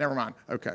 Never mind. Okay.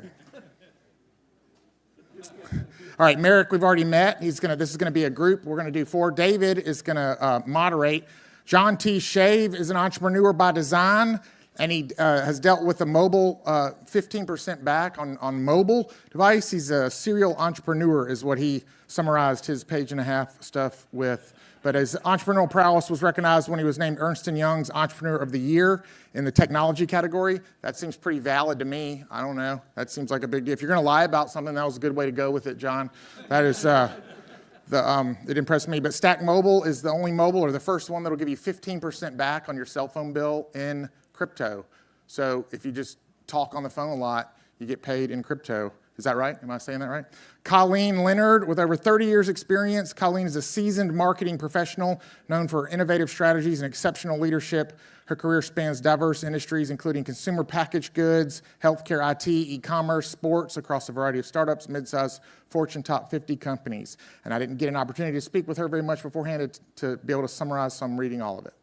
All right, Merrick, we've already met. This is going to be a group. We're going to do 4. David is going to moderate. John T. Shave is an entrepreneur by design, and he has dealt with the mobile 15% back on mobile device. He's a serial entrepreneur is what he summarized his page-and-a-half stuff with. But his entrepreneurial prowess was recognized when he was named Ernst & Young's Entrepreneur of the Year in the technology category. That seems pretty valid to me. I don't know. That seems like a big deal. If you're going to lie about something, that was a good way to go with it, John. That is, it impressed me. But Stack Mobile is the only mobile or the first one that will give you 15% back on your cell phone bill in crypto. So if you just talk on the phone a lot, you get paid in crypto. Is that right? Am I saying that right? Colleen Leonard, with over 30 years experience. Colleen is a seasoned marketing professional known for innovative strategies and exceptional leadership. Her career spans diverse industries, including consumer packaged goods, healthcare, IT, e-commerce, sports, across a variety of startups, mid-sized Fortune top 50 companies. And I didn't get an opportunity to speak with her very much beforehand to be able to summarize, so I'm reading all of it.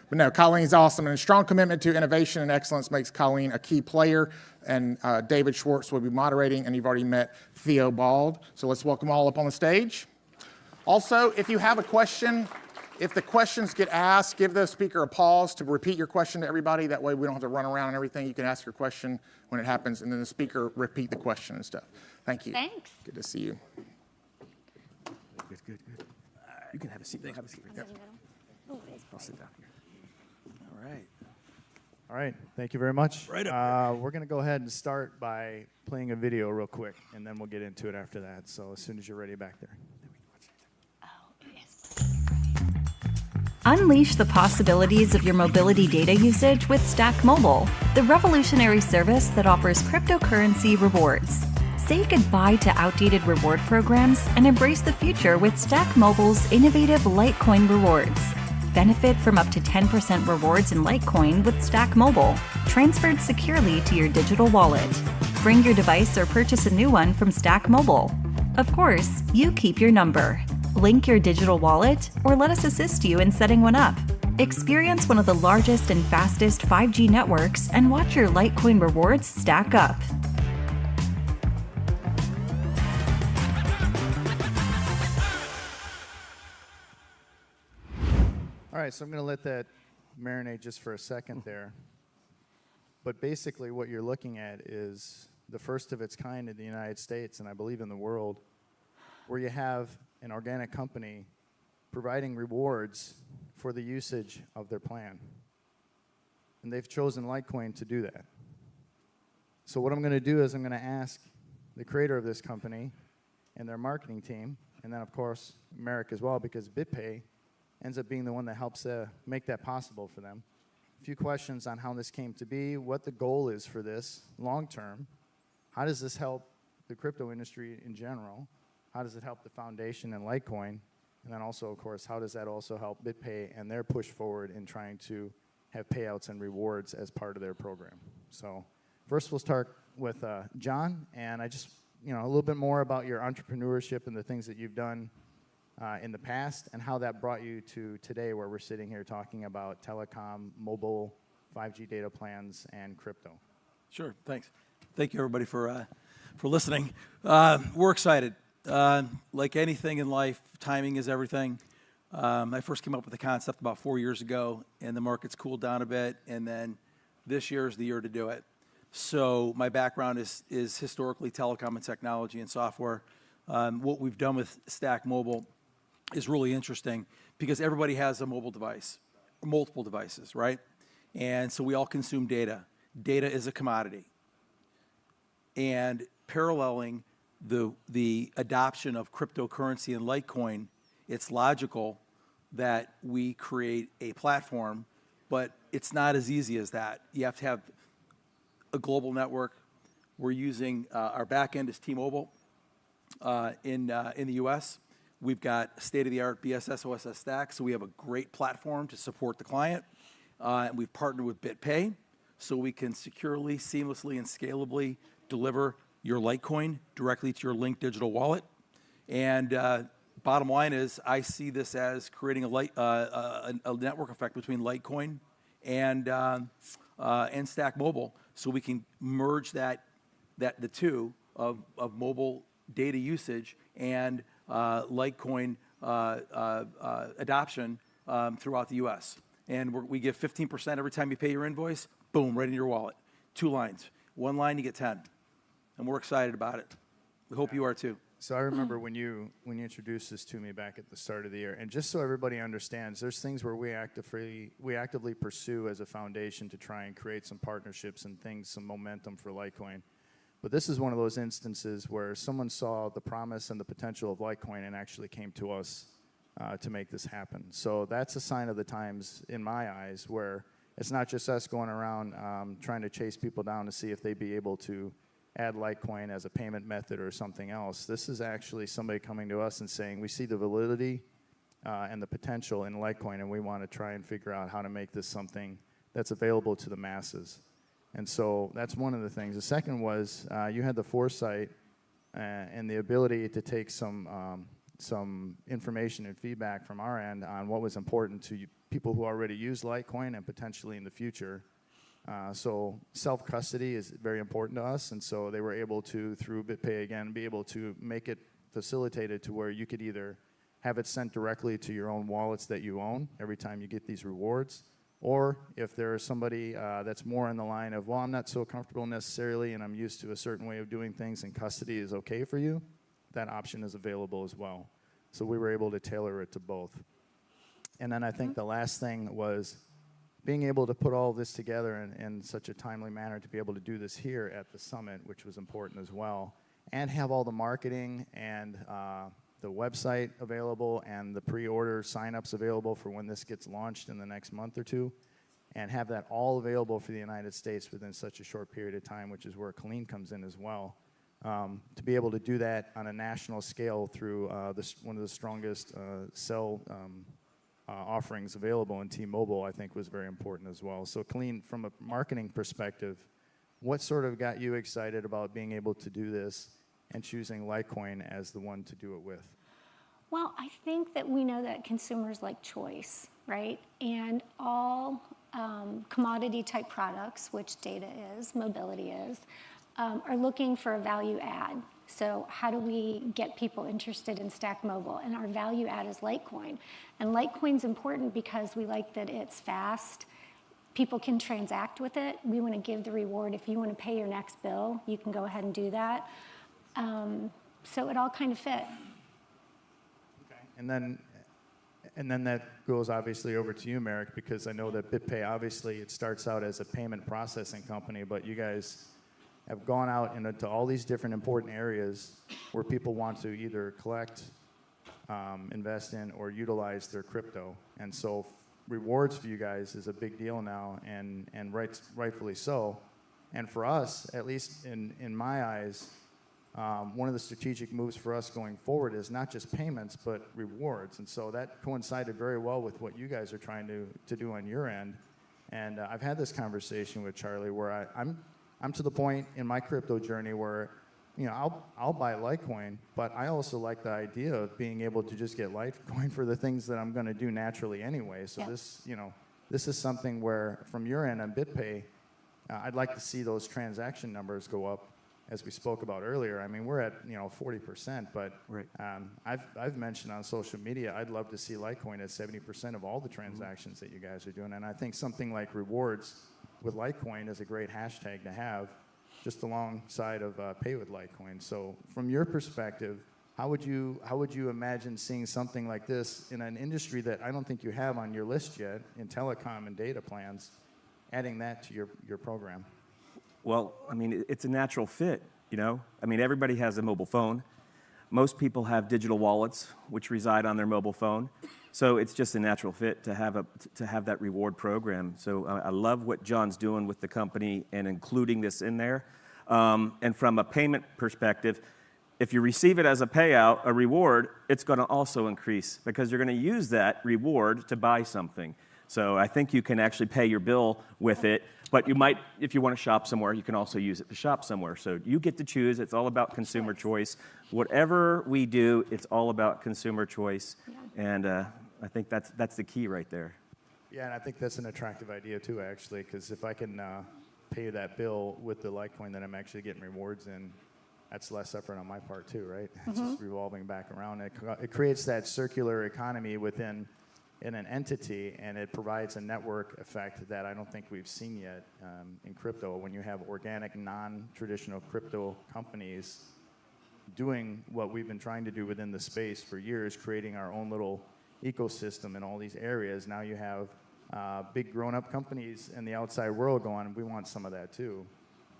But no, Colleen's awesome, and a strong commitment to innovation and excellence makes Colleen a key player. And David Schwartz will be moderating, and you've already met Theo Bald. So let's welcome all up on the stage. Also, if you have a question, if the questions get asked, give the speaker a pause to repeat your question to everybody. That way we don't have to run around and everything. You can ask your question when it happens, and then the speaker repeat the question and stuff. Thank you. Thanks. Good to see you. Good. You can have a seat. Have a seat. Yep. I'll sit down here. All right, thank you very much. Right up we're going to go ahead and start by playing a video real quick, and then we'll get into it after that. So as soon as you're ready back there. Unleash the possibilities of your mobility data usage with Stack Mobile, the revolutionary service that offers cryptocurrency rewards. Say goodbye to outdated reward programs and embrace the future with Stack Mobile's innovative Litecoin rewards. Benefit from up to 10% rewards in Litecoin with Stack Mobile, transferred securely to your digital wallet. Bring your device or purchase a new one from Stack Mobile. Of course, you keep your number. Link your digital wallet or let us assist you in setting one up. Experience one of the largest and fastest 5G networks and watch your Litecoin rewards stack up. All right, so I'm going to let that marinate just for a second there. But basically what you're looking at is the first of its kind in the United States, and I believe in the world, where you have an organic company providing rewards for the usage of their plan. And they've chosen Litecoin to do that. So what I'm going to do is I'm going to ask the creator of this company and their marketing team, and then of course Merrick as well, because BitPay ends up being the one that helps make that possible for them. A few questions on how this came to be, what the goal is for this long term, how does this help the crypto industry in general, how does it help the foundation and Litecoin, and then also, of course, how does that also help BitPay and their push forward in trying to have payouts and rewards as part of their program. So first we'll start with John, and I just, a little bit more about your entrepreneurship and the things that you've done in the past, and how that brought you to today, where we're sitting here talking about telecom, mobile, 5G data plans, and crypto. Sure, thanks. Thank you, everybody, for listening. We're excited. Like anything in life, timing is everything. I first came up with the concept about 4 years ago, and the market's cooled down a bit, and then this year is the year to do it. So my background is historically telecom and technology and software. What we've done with Stack Mobile is really interesting because everybody has a mobile device, multiple devices, right? And so we all consume data. Data is a commodity. And paralleling the adoption of cryptocurrency and Litecoin, it's logical that we create a platform, but it's not as easy as that. You have to have a global network. We're using our back end is T-Mobile in the US. We've got state-of-the-art BSS OSS stack, so we have a great platform to support the client. And we've partnered with BitPay, so we can securely, seamlessly, and scalably deliver your Litecoin directly to your linked digital wallet. And bottom line is, I see this as creating a network effect between Litecoin and and Stack Mobile, so we can merge the two of mobile data usage and Litecoin adoption throughout the U.S. And we give 15% every time you pay your invoice, boom, right in your wallet. 2 lines. 1 line, you get 10. And we're excited about it. We hope you are too. So I remember when you introduced this to me back at the start of the year, and just so everybody understands, there's things where we actively pursue as a foundation to try and create some partnerships and things, some momentum for Litecoin. But this is one of those instances where someone saw the promise and the potential of Litecoin and actually came to us to make this happen. So that's a sign of the times in my eyes, where it's not just us going around trying to chase people down to see if they'd be able to add Litecoin as a payment method or something else. This is actually somebody coming to us and saying, we see the validity and the potential in Litecoin, and we want to try and figure out how to make this something that's available to the masses. And so that's one of the things. The second was you had the foresight and the ability to take some information and feedback from our end on what was important to people who already use Litecoin and potentially in the future. So self-custody is very important to us, and so they were able to, through BitPay again, be able to make it facilitated to where you could either have it sent directly to your own wallets that you own every time you get these rewards, or if there is somebody that's more in the line of, well, I'm not so comfortable necessarily and I'm used to a certain way of doing things and custody is okay for you, that option is available as well. So we were able to tailor it to both. And then I think the last thing was being able to put all this together in such a timely manner to be able to do this here at the summit, which was important as well, and have all the marketing and the website available and the pre-order sign-ups available for when this gets launched in the next month or two, and have that all available for the United States within such a short period of time, which is where Colleen comes in as well. To be able to do that on a national scale through one of the strongest cell offerings available in T-Mobile, I think was very important as well. So Colleen, from a marketing perspective, what sort of got you excited about being able to do this and choosing Litecoin as the one to do it with? Well, I think that we know that consumers like choice, right? And all commodity type products, which data is, mobility is, are looking for a value add. So how do we get people interested in Stack Mobile? And our value add is Litecoin. And Litecoin's important because we like that it's fast. People can transact with it. We want to give the reward. If you want to pay your next bill, you can go ahead and do that. So it all kind of fit. Okay. And then that goes obviously over to you, Merrick, because I know that BitPay, obviously, it starts out as a payment processing company, but you guys have gone out into all these different important areas where people want to either collect, invest in, or utilize their crypto. And so rewards for you guys is a big deal now, and rightfully so. And for us, at least in my eyes, one of the strategic moves for us going forward is not just payments, but rewards. And so that coincided very well with what you guys are trying to do on your end. And I've had this conversation with Charlie where I'm to the point in my crypto journey where, you know, I'll buy Litecoin, but I also like the idea of being able to just get Litecoin for the things that I'm going to do naturally anyway. So this is something where, from your end on BitPay, I'd like to see those transaction numbers go up, as we spoke about earlier. I mean, we're at 40%, but right. I've mentioned on social media I'd love to see Litecoin at 70% of all the transactions that you guys are doing, and I think something like rewards with Litecoin is a great hashtag to have, just alongside of Pay with Litecoin. So, from your perspective, how would you imagine seeing something like this in an industry that I don't think you have on your list yet, in telecom and data plans, adding that to your program? Well, I mean, it's a natural fit, you know? I mean, everybody has a mobile phone. Most people have digital wallets, which reside on their mobile phone. So it's just a natural fit to have that reward program. So I love what John's doing with the company and including this in there. And from a payment perspective, if you receive it as a payout, a reward, it's going to also increase because you're going to use that reward to buy something. So I think you can actually pay your bill with it, but you might, if you want to shop somewhere, you can also use it to shop somewhere. So you get to choose. It's all about consumer choice. Whatever we do, it's all about consumer choice. Yeah. And I think that's the key right there. Yeah, and I think that's an attractive idea too, actually, because if I can pay that bill with the Litecoin that I'm actually getting rewards in, that's less effort on my part too, right? It's just revolving back around. It creates that circular economy within in an entity, and it provides a network effect that I don't think we've seen yet in crypto. When you have organic, non-traditional crypto companies doing what we've been trying to do within the space for years, creating our own little ecosystem in all these areas. Now you have big grown-up companies in the outside world going, we want some of that too.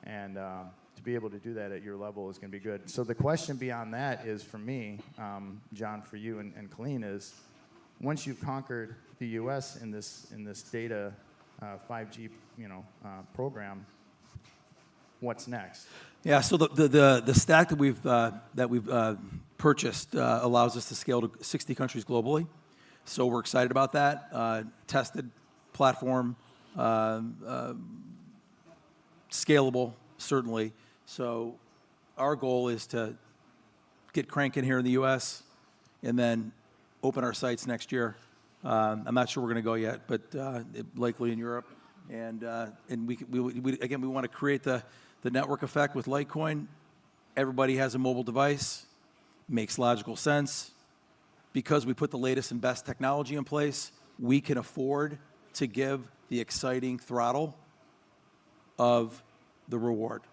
And to be able to do that at your level is going to be good. So the question beyond that is for me, John, for you and Colleen, is once you've conquered the U.S. in this data 5G program, what's next? Yeah, so the stack that we've purchased allows us to scale to 60 countries globally. So we're excited about that. Tested platform, scalable, certainly. So our goal is to get cranking here in the U.S. and then open our sites next year. I'm not sure we're going to go yet, but likely in Europe. And we want to create the network effect with Litecoin. Everybody has a mobile device. Makes logical sense. Because we put the latest and best technology in place, we can afford to give the exciting throttle of the reward.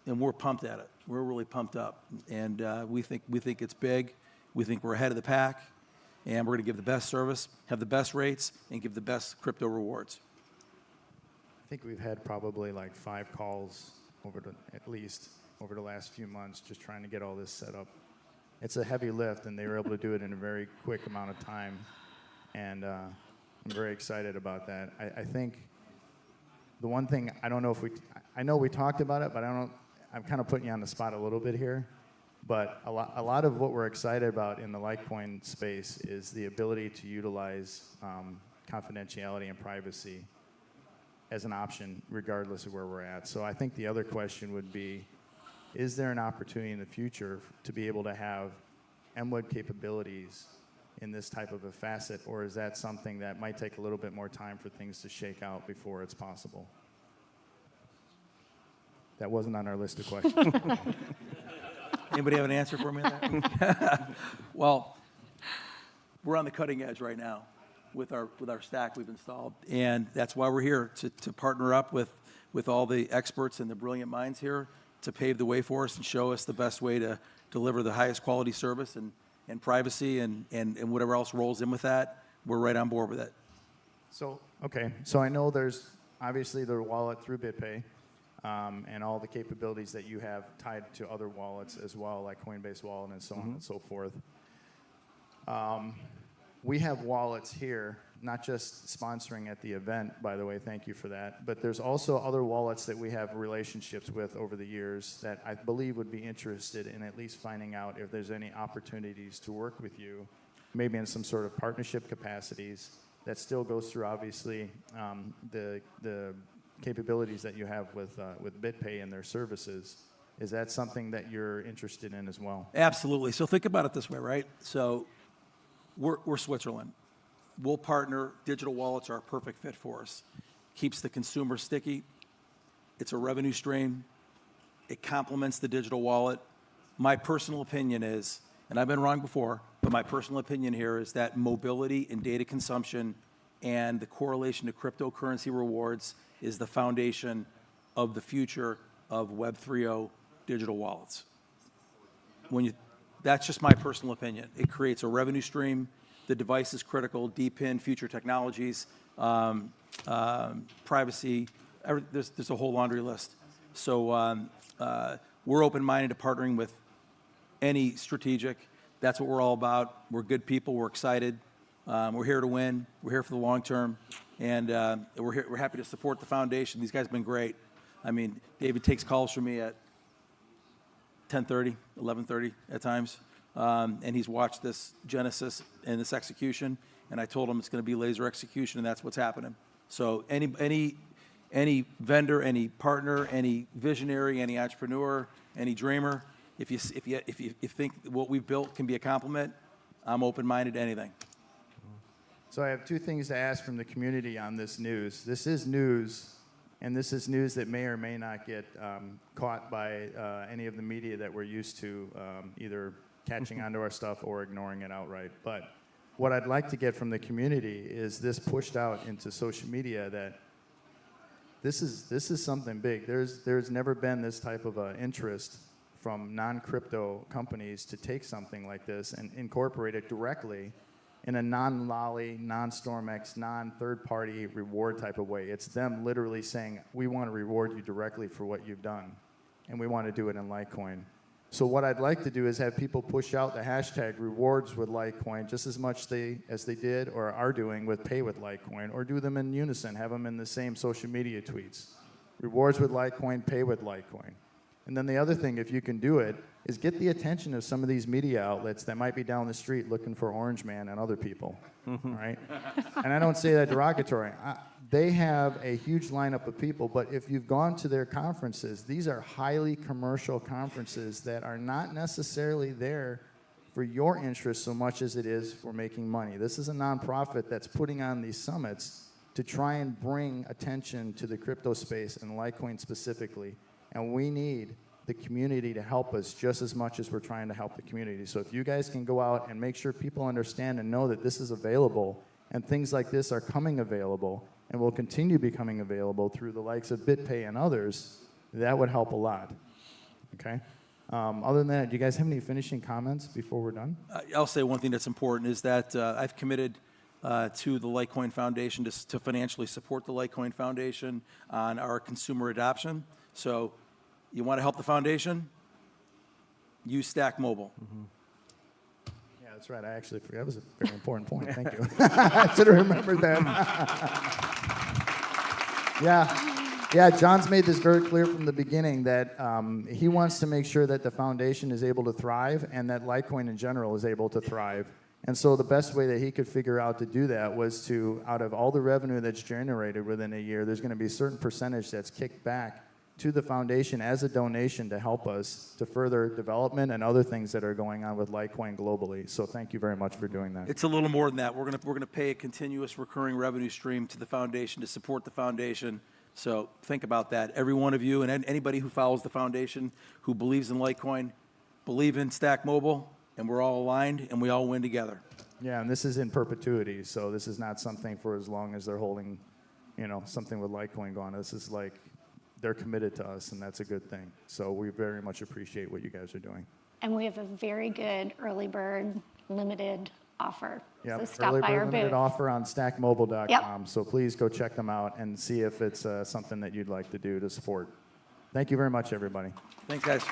And we're pumped at it. We're really pumped up. And we think it's big. We think we're ahead of the pack. And we're going to give the best service, have the best rates, and give the best crypto rewards. I think we've had probably like 5 calls at least over the last few months just trying to get all this set up. It's a heavy lift, and they were able to do it in a very quick amount of time. And I'm very excited about that. I think the one thing, I don't know if I know we talked about it, but I'm kind of putting you on the spot a little bit here. But a lot of what we're excited about in the Litecoin space is the ability to utilize confidentiality and privacy as an option regardless of where we're at. So I think the other question would be, is there an opportunity in the future to be able to have MWeb capabilities in this type of a facet, or is that something that might take a little bit more time for things to shake out before it's possible? That wasn't on our list of questions. Anybody have an answer for me on that? Well, we're on the cutting edge right now with our stack we've installed, and that's why we're here to partner up with all the experts and the brilliant minds here to pave the way for us and show us the best way to deliver the highest quality service and privacy and whatever else rolls in with that. We're right on board with it. So I know there's obviously the wallet through BitPay. And all the capabilities that you have tied to other wallets as well, like Coinbase Wallet and so on and so forth. We have wallets here, not just sponsoring at the event, by the way, thank you for that, but there's also other wallets that we have relationships with over the years that I believe would be interested in at least finding out if there's any opportunities to work with you, maybe in some sort of partnership capacities that still goes through, obviously, the capabilities that you have with BitPay and their services. Is that something that you're interested in as well? Absolutely. So think about it this way, right? So we're Switzerland. We'll partner. Digital wallets are a perfect fit for us. Keeps the consumer sticky. It's a revenue stream. It complements the digital wallet. My personal opinion is, and I've been wrong before, but my personal opinion here is that mobility and data consumption and the correlation to cryptocurrency rewards is the foundation of the future of Web 3.0 digital wallets. That's just my personal opinion. It creates a revenue stream. The device is critical, DPIN, future technologies, privacy. There's a whole laundry list. So we're open-minded to partnering with any strategic. That's what we're all about. We're good people. We're excited. We're here to win. We're here for the long term. And we're happy to support the foundation. These guys have been great. I mean, David takes calls from me at 10:30, 11:30 at times. And he's watched this genesis and this execution. And I told him it's going to be laser execution, and that's what's happening. So any vendor, any partner, any visionary, any entrepreneur, any dreamer, if you think what we've built can be a compliment, I'm open-minded to anything. So I have two things to ask from the community on this news. This is news, and this is news that may or may not get caught by any of the media that we're used to either catching onto our stuff or ignoring it outright. But what I'd like to get from the community is this pushed out into social media that this is something big. There's never been this type of interest from non-crypto companies to take something like this and incorporate it directly in a non-Lolly, non-StormX, non-third-party reward type of way. It's them literally saying, we want to reward you directly for what you've done, and we want to do it in Litecoin. So what I'd like to do is have people push out the hashtag rewards with Litecoin just as much as they did or are doing with pay with Litecoin, or do them in unison, have them in the same social media tweets. Rewards with Litecoin, pay with Litecoin. And then the other thing, if you can do it, is get the attention of some of these media outlets that might be down the street looking for Orange Man and other people, all right? And I don't say that derogatory. They have a huge lineup of people, but if you've gone to their conferences, these are highly commercial conferences that are not necessarily there for your interest so much as it is for making money. This is a nonprofit that's putting on these summits to try and bring attention to the crypto space and Litecoin specifically. And we need the community to help us just as much as we're trying to help the community. So if you guys can go out and make sure people understand and know that this is available and things like this are coming available and will continue becoming available through the likes of BitPay and others, that would help a lot. Okay? Other than that, do you guys have any finishing comments before we're done? I'll say one thing that's important is that I've committed to the Litecoin Foundation to financially support the Litecoin Foundation on our consumer adoption. So you want to help the foundation? Use Stack Mobile. Mm-hmm. Yeah, that's right. I actually forgot. That was a very important point. Thank you. I should have remembered that. Yeah, John's made this very clear from the beginning that he wants to make sure that the foundation is able to thrive and that Litecoin in general is able to thrive. And so the best way that he could figure out to do that was to, out of all the revenue that's generated within a year, there's going to be a certain percentage that's kicked back to the foundation as a donation to help us to further development and other things that are going on with Litecoin globally. So thank you very much for doing that. It's a little more than that. We're gonna pay a continuous recurring revenue stream to the foundation to support the foundation. So think about that. Every one of you and anybody who follows the foundation who believes in Litecoin, believe in Stack Mobile, and we're all aligned and we all win together. Yeah, and this is in perpetuity, so this is not something for as long as they're holding, something with Litecoin going. This is like they're committed to us, and that's a good thing. So we very much appreciate what you guys are doing. And we have a very good early bird limited offer. Yep. So stop Early by our bird limited booth. offer on stackmobile.com. Yep. So please go check them out and see if it's something that you'd like to do to support. Thank you very much, everybody. Thanks, guys.